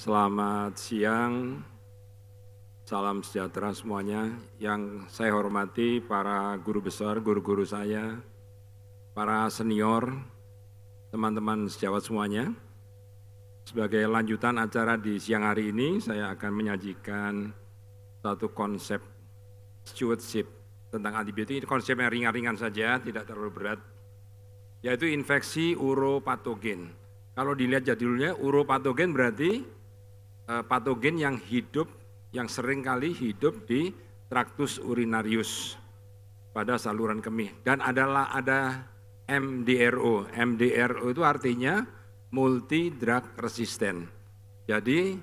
Selamat siang, salam sejahtera semuanya. Yang saya hormati para guru besar, guru-guru saya, para senior, teman-teman sejawat semuanya. Sebagai lanjutan acara di siang hari ini, saya akan menyajikan satu konsep stewardship tentang antibiotik. Ini konsep yang ringan-ringan saja, tidak terlalu berat, yaitu infeksi uropatogen. Kalau dilihat judulnya, uropatogen berarti patogen yang hidup, yang sering kali hidup di traktus urinarius pada saluran kemih. Dan ada MDRO. MDRO itu artinya multi drug resistant. Jadi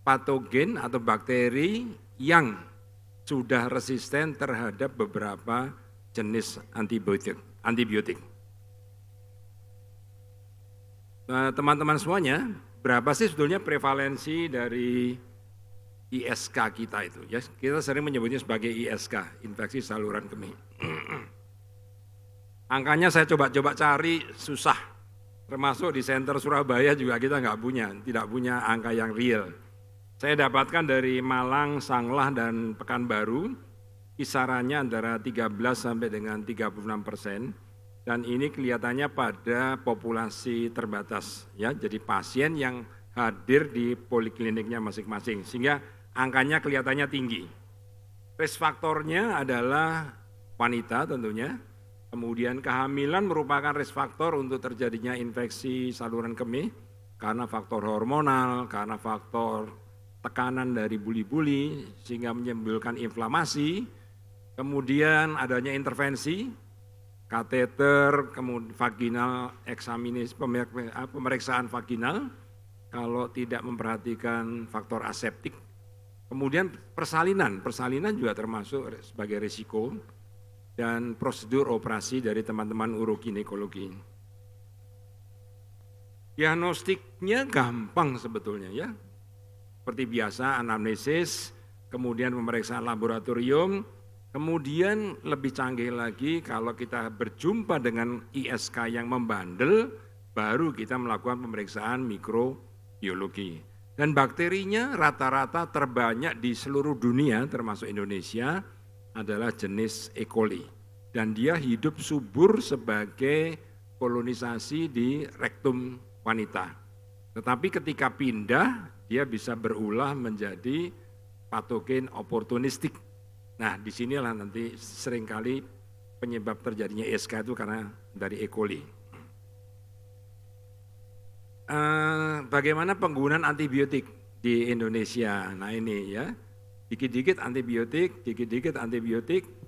patogen atau bakteri yang sudah resisten terhadap beberapa jenis antibiotik. Teman-teman semuanya, berapa sih sebetulnya prevalensi dari ISK kita itu? Ya, kita sering menyebutnya sebagai ISK, infeksi saluran kemih. Angkanya saya coba cari, susah. Termasuk di Center Surabaya juga kita tidak punya angka yang real. Saya dapatkan dari Malang, Sanglah, dan Pekanbaru, kisarannya antara 13 sampai dengan 36%. Dan ini kelihatannya pada populasi terbatas, ya. Jadi pasien yang hadir di polikliniknya masing-masing, sehingga angkanya kelihatannya tinggi. Risk faktornya adalah wanita tentunya, kemudian kehamilan merupakan risk faktor untuk terjadinya infeksi saluran kemih, karena faktor hormonal, karena faktor tekanan dari buli-buli, sehingga menimbulkan inflamasi, kemudian adanya intervensi, kateter, kemudian vaginal eksaminasi, pemeriksaan vaginal, kalau tidak memperhatikan faktor aseptik. Kemudian persalinan juga termasuk sebagai risiko, dan prosedur operasi dari teman-teman uroginekologi. Diagnostiknya gampang sebetulnya ya, seperti biasa anamnesis, kemudian pemeriksaan laboratorium, kemudian lebih canggih lagi kalau kita berjumpa dengan ISK yang membandel, baru kita melakukan pemeriksaan mikrobiologi. Dan bakterinya rata-rata terbanyak di seluruh dunia termasuk Indonesia adalah jenis E. coli. Dan dia hidup subur sebagai kolonisasi di rektum wanita. Tetapi ketika pindah, dia bisa berulah menjadi patogen oportunistik. Nah, disinilah nanti seringkali penyebab terjadinya ISK itu karena dari E. coli. Bagaimana penggunaan antibiotik di Indonesia? Nah ini ya, dikit-dikit antibiotik,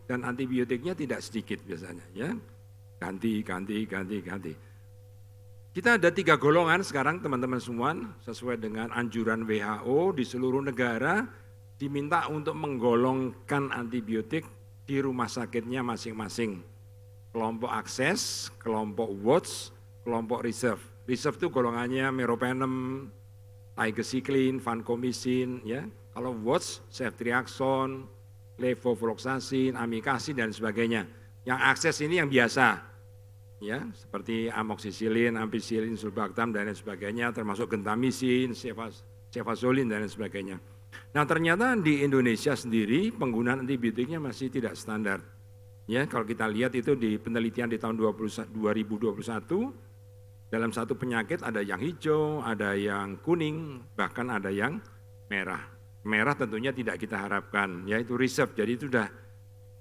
dan antibiotiknya tidak sedikit biasanya ya. Ganti. Kita ada 3 golongan sekarang teman-teman semua, sesuai dengan anjuran WHO di seluruh negara, diminta untuk menggolongkan antibiotik di rumah sakitnya masing-masing. Kelompok akses, kelompok watch, kelompok reserve. Reserve itu golongannya meropenem, tigecycline, vancomycin, ya. Kalau watch, ceftriaxone, levofloxacin, amikacin dan sebagainya. Yang akses ini yang biasa, ya, seperti amoxicillin, ampicillin, sulbactam dan lain sebagainya, termasuk gentamicin, cefazolin dan lain sebagainya. Nah ternyata di Indonesia sendiri penggunaan antibiotiknya masih tidak standar. Ya, kalau kita lihat itu di penelitian di tahun 2021, dalam satu penyakit ada yang hijau, ada yang kuning, bahkan ada yang merah. Merah tentunya tidak kita harapkan, yaitu reserve, jadi itu sudah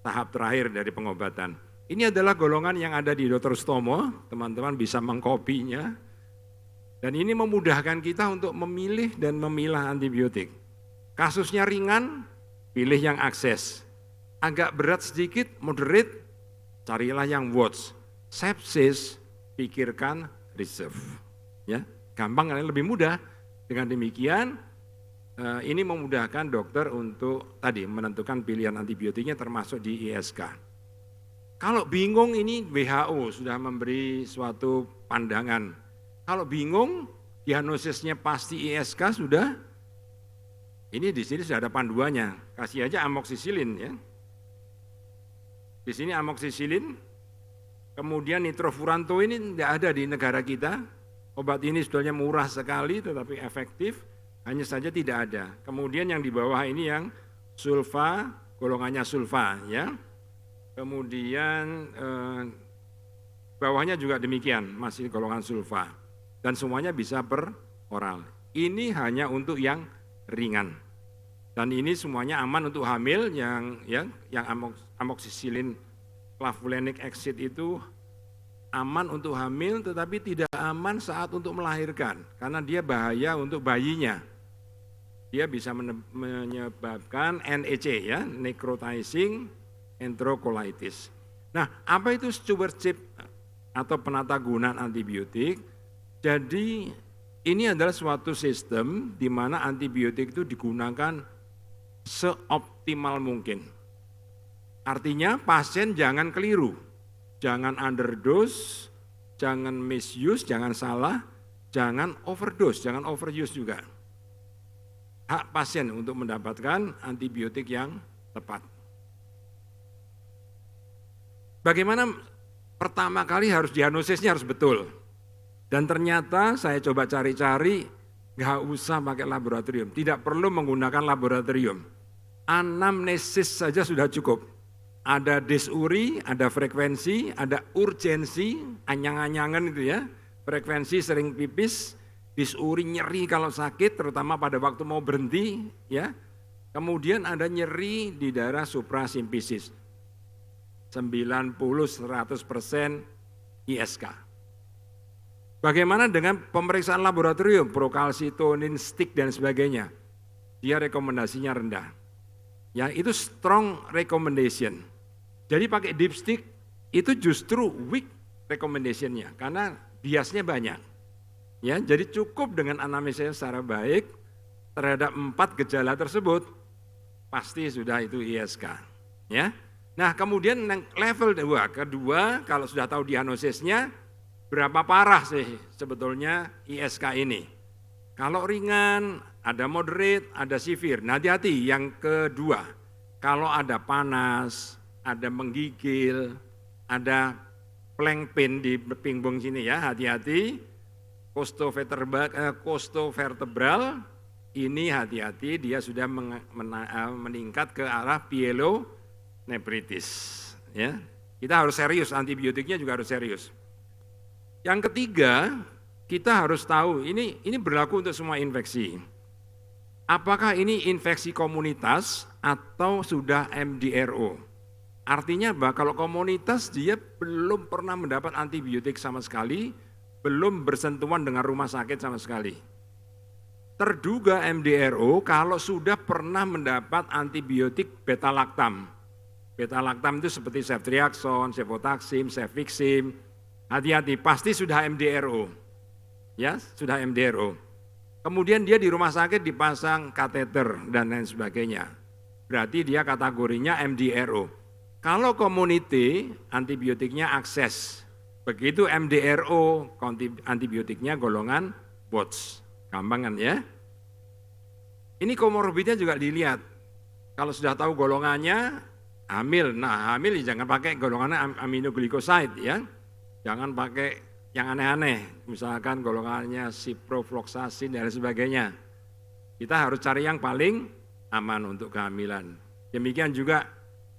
tahap terakhir dari pengobatan. Ini adalah golongan yang ada di Dr. Stomo, teman-teman bisa mengkopinya. Dan ini memudahkan kita untuk memilih dan memilah antibiotik. Kasusnya ringan, pilih yang akses. Agak berat sedikit, moderate, carilah yang watch. Sepsis, pikirkan reserve. Ya, gampang kan, lebih mudah. Dengan demikian, ini memudahkan dokter untuk tadi menentukan pilihan antibiotiknya termasuk di ISK. Kalau bingung ini WHO sudah memberi suatu pandangan. Kalau bingung, diagnosisnya pasti ISK sudah. Ini di sini sudah ada panduannya. Kasih aja amoxicillin ya. Di sini amoxicillin. Kemudian nitrofuranto ini tidak ada di negara kita. Obat ini sebetulnya murah sekali tetapi efektif. Hanya saja tidak ada. Kemudian yang di bawah ini yang sulfa, golongannya sulfa ya. Kemudian bawahnya juga demikian, masih golongan sulfa. Dan semuanya bisa per oral. Ini hanya untuk yang ringan. Dan ini semuanya aman untuk hamil yang amoksisilin clavulanic acid itu aman untuk hamil tetapi tidak aman saat untuk melahirkan karena dia bahaya untuk bayinya. Dia bisa menyebabkan NEC ya, necrotizing enterocolitis. Nah, apa itu stewardship atau penatagunaan antibiotik? Jadi ini adalah suatu sistem di mana antibiotik itu digunakan seoptimal mungkin. Artinya pasien jangan keliru, jangan underdose, jangan misuse, jangan salah, jangan overdose, jangan overuse juga. Hak pasien untuk mendapatkan antibiotik yang tepat. Bagaimana pertama kali harus diagnosisnya harus betul. Dan ternyata saya coba cari-cari, nggak usah pakai laboratorium, tidak perlu menggunakan laboratorium. Anamnesis saja sudah cukup. Ada disuri, ada frekuensi, ada urgensi, anyang-anyangan itu ya. Frekuensi sering pipis, disuri nyeri kalau sakit, terutama pada waktu mau berhenti ya. Kemudian ada nyeri di daerah suprasimfisis. 90-100% ISK. Bagaimana dengan pemeriksaan laboratorium, prokalsitonin, stick dan sebagainya? Dia rekomendasinya rendah. Ya, itu strong recommendation. Jadi pakai dipstick itu justru weak recommendation-nya karena biasnya banyak. Ya, jadi cukup dengan anamnesis secara baik terhadap 4 gejala tersebut pasti sudah itu ISK. Ya. Nah, kemudian level kedua kalau sudah tahu diagnosisnya berapa parah sih sebetulnya ISK ini. Kalau ringan, ada moderate, ada severe. Nah, hati-hati yang kedua. Kalau ada panas, ada menggigil, ada plank pain di pinggung sini ya, hati-hati. Costovertebral ini hati-hati dia sudah meningkat ke arah pyelonephritis ya. Kita harus serius, antibiotiknya juga harus serius. Yang ketiga, kita harus tahu ini berlaku untuk semua infeksi. Apakah ini infeksi komunitas atau sudah MDRO? Artinya bahwa kalau komunitas dia belum pernah mendapat antibiotik sama sekali, belum bersentuhan dengan rumah sakit sama sekali. Terduga MDRO kalau sudah pernah mendapat antibiotik beta-lactam. Beta-lactam itu seperti ceftriaxone, cefotaxime, cefixime. Hati-hati, pasti sudah MDRO. Ya, sudah MDRO. Kemudian dia di rumah sakit dipasang kateter dan lain sebagainya. Berarti dia kategorinya MDRO. Kalau community, antibiotiknya akses. Begitu MDRO, antibiotiknya golongan BOTS. Gampang kan ya? Ini komorbidnya juga dilihat. Kalau sudah tahu golongannya, hamil. Nah, hamil jangan pakai golongannya aminoglycoside ya. Jangan pakai yang aneh-aneh, misalkan golongannya ciprofloxacin dan sebagainya. Kita harus cari yang paling aman untuk kehamilan. Demikian juga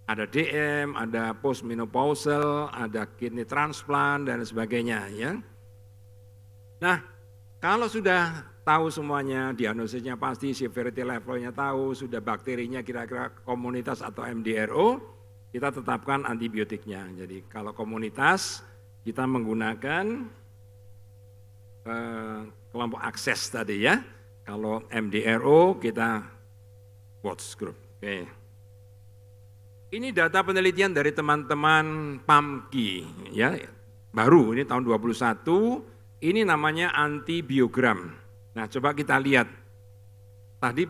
ada DM, ada postmenopausal, ada kidney transplant dan sebagainya ya. Nah, kalau sudah tahu semuanya, diagnosisnya pasti, severity levelnya tahu, sudah bakterinya kira-kira komunitas atau MDRO, kita tetapkan antibiotiknya. Jadi kalau komunitas kita menggunakan kelompok akses tadi ya. Kalau MDRO kita WATS group. Oke. Ini data penelitian dari teman-teman PAMKI ya. Baru ini tahun 21. Ini namanya antibiogram. Nah, coba kita lihat. Tadi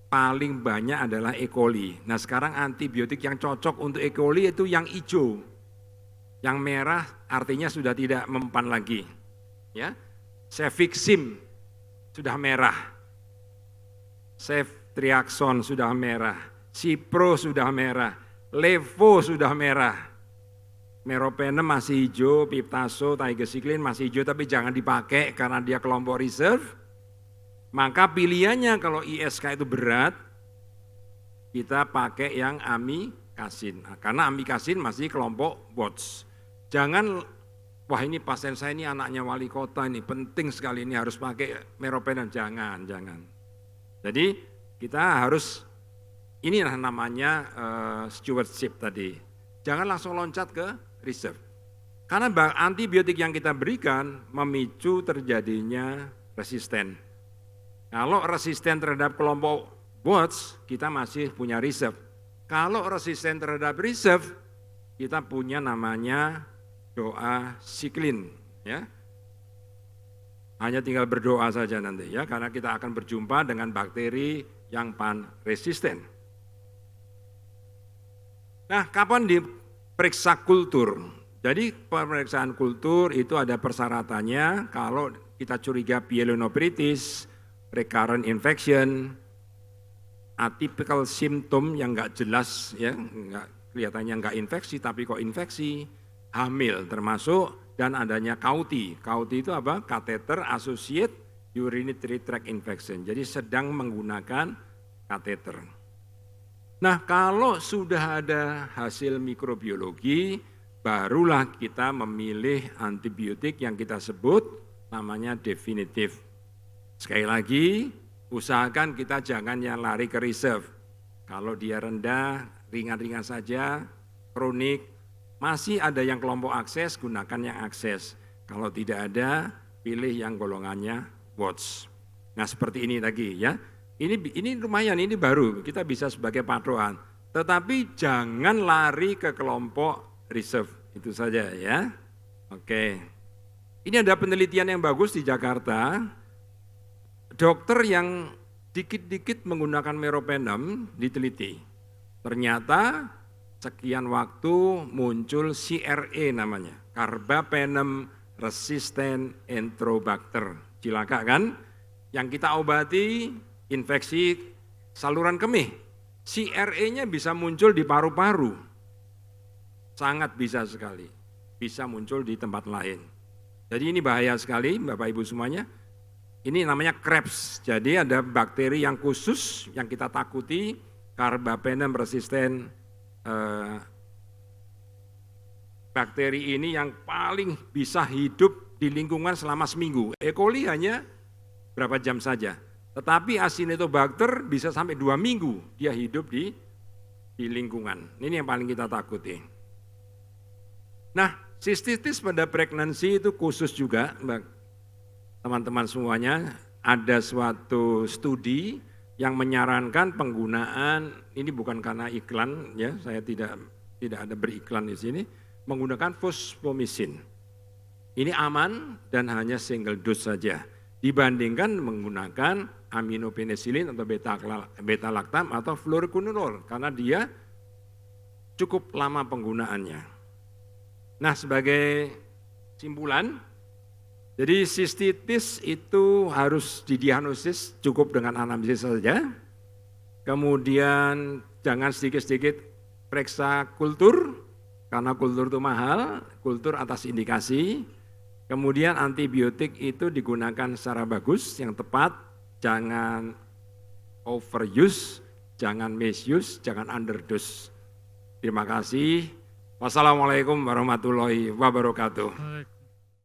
paling banyak adalah E. coli. Nah, sekarang antibiotik yang cocok untuk E. coli itu yang hijau. Yang merah artinya sudah tidak mempan lagi. Ya. Cefixime sudah merah. Ceftriaxone sudah merah. Cipro sudah merah. Levo sudah merah. Meropenem masih hijau, Piptazo, Tigecycline masih hijau tapi jangan dipakai karena dia kelompok reserve. Maka pilihannya kalau ISK itu berat, kita pakai yang amikasin. Nah, karena amikasin masih kelompok WATS. Jangan, wah ini pasien saya ini anaknya wali kota ini, penting sekali ini harus pakai meropenem. Jangan. Jadi kita harus, inilah namanya stewardship tadi. Jangan langsung loncat ke reserve. Karena antibiotik yang kita berikan memicu terjadinya resisten. Kalau resisten terhadap kelompok WATS, kita masih punya reserve. Kalau resisten terhadap reserve, kita punya namanya doacycline. Ya. Hanya tinggal berdoa saja nanti ya, karena kita akan berjumpa dengan bakteri yang pan-resisten. Nah, kapan diperiksa kultur? Jadi pemeriksaan kultur itu ada persyaratannya kalau kita curiga pielonefritis, recurrent infection, atypical symptom yang enggak jelas ya, kelihatannya enggak infeksi tapi kok infeksi, hamil termasuk, dan adanya CAUTI. CAUTI itu apa? Catheter Associated Urinary Tract Infection. Jadi sedang menggunakan kateter. Nah, kalau sudah ada hasil mikrobiologi, barulah kita memilih antibiotik yang kita sebut namanya definitif. Sekali lagi, usahakan kita jangan yang lari ke reserve. Kalau dia rendah, ringan-ringan saja, kronik, masih ada yang kelompok akses, gunakan yang akses. Kalau tidak ada, pilih yang golongannya WATS. Nah seperti ini lagi ya. Ini lumayan, ini baru, kita bisa sebagai patokan. Tetapi jangan lari ke kelompok reserve, itu saja ya. Oke. Ini ada penelitian yang bagus di Jakarta. Dokter yang dikit-dikit menggunakan meropenem diteliti. Ternyata sekian waktu muncul CRE namanya, Carbapenem Resistant Enterobacter. Cilaka kan? Yang kita obati infeksi saluran kemih. CRE-nya bisa muncul di paru-paru. Sangat bisa sekali. Bisa muncul di tempat lain. Jadi ini bahaya sekali Bapak Ibu semuanya. Ini namanya Krebs, jadi ada bakteri yang khusus yang kita takuti, Carbapenem resistant. Bakteri ini yang paling bisa hidup di lingkungan selama seminggu. E. coli hanya berapa jam saja, tetapi Acinetobacter bisa sampai 2 minggu dia hidup di lingkungan. Ini yang paling kita takuti. Nah, sistitis pada pregnancy itu khusus juga, teman-teman semuanya. Ada suatu studi yang menyarankan penggunaan, ini bukan karena iklan ya, saya tidak ada beriklan di sini, menggunakan fosfomycin. Ini aman dan hanya single dose saja dibandingkan menggunakan aminopenicillin atau beta-lactam atau fluoroquinolone karena dia cukup lama penggunaannya. Nah, sebagai simpulan, jadi sistitis itu harus didiagnosis cukup dengan anamnesis saja. Kemudian jangan sedikit-sedikit periksa kultur, karena kultur itu mahal, kultur atas indikasi. Kemudian antibiotik itu digunakan secara bagus, yang tepat, jangan overuse, jangan misuse, jangan underdose. Terima kasih. Wassalamualaikum warahmatullahi wabarakatuh.